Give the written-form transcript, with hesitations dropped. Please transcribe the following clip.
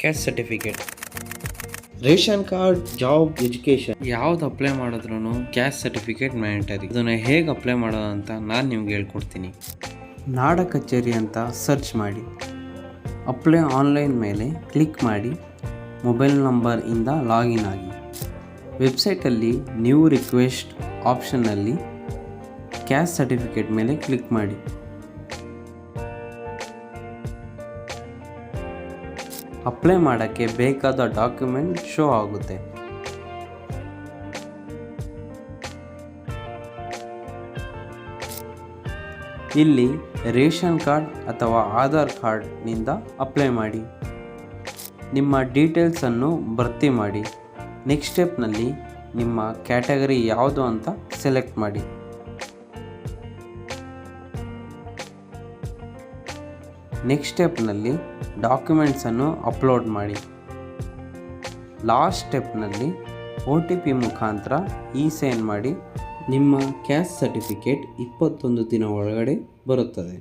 Caste certificate, ration card, job, education ಯಾವ್ದು apply ಮಾಡಿದ್ರು caste certificate mandatory. ಅದನ್ನು ಹೇಗೆ ಅಪ್ಲೈ ಮಾಡೋದು ಅಂತ ನಾನು ನಿಮ್ಗೆ ಹೇಳ್ಕೊಡ್ತೀನಿ. ನಾಡ ಕಚೇರಿ ಅಂತ ಸರ್ಚ್ ಮಾಡಿ, ಅಪ್ಲೈ ಆನ್ಲೈನ್ ಮೇಲೆ ಕ್ಲಿಕ್ ಮಾಡಿ, ಮೊಬೈಲ್ ನಂಬರಿಂದ ಲಾಗಿನ್ ಆಗಿ. ವೆಬ್ಸೈಟಲ್ಲಿ ನ್ಯೂ ರಿಕ್ವೆಸ್ಟ್ ಆಪ್ಷನ್ನಲ್ಲಿ ಕ್ಯಾಸ್ಟ್ ಸರ್ಟಿಫಿಕೇಟ್ ಮೇಲೆ ಕ್ಲಿಕ್ ಮಾಡಿ. ಅಪ್ಲೈ ಮಾಡೋಕ್ಕೆ ಬೇಕಾದ ಡಾಕ್ಯುಮೆಂಟ್ ಶೋ ಆಗುತ್ತೆ. ಇಲ್ಲಿ ರೇಷನ್ ಕಾರ್ಡ್ ಅಥವಾ ಆಧಾರ್ ಕಾರ್ಡ್ನಿಂದ ಅಪ್ಲೈ ಮಾಡಿ. ನಿಮ್ಮ ಡೀಟೇಲ್ಸನ್ನು ಭರ್ತಿ ಮಾಡಿ. ನೆಕ್ಸ್ಟ್ ಸ್ಟೆಪ್ನಲ್ಲಿ ನಿಮ್ಮ ಕ್ಯಾಟಗರಿ ಯಾವುದು ಅಂತ ಸೆಲೆಕ್ಟ್ ಮಾಡಿ. ನೆಕ್ಸ್ಟ್ ಸ್ಟೆಪ್ನಲ್ಲಿ ಡಾಕ್ಯುಮೆಂಟ್ಸನ್ನು ಅಪ್ಲೋಡ್ ಮಾಡಿ. ಲಾಸ್ಟ್ ಸ್ಟೆಪ್ನಲ್ಲಿ OTP ಮುಖಾಂತರ ಸೈನ್ ಮಾಡಿ. ನಿಮ್ಮ ಕ್ಯಾಸ್ಟ್ ಸರ್ಟಿಫಿಕೇಟ್ 21 ದಿನ ಒಳಗಡೆ ಬರುತ್ತದೆ.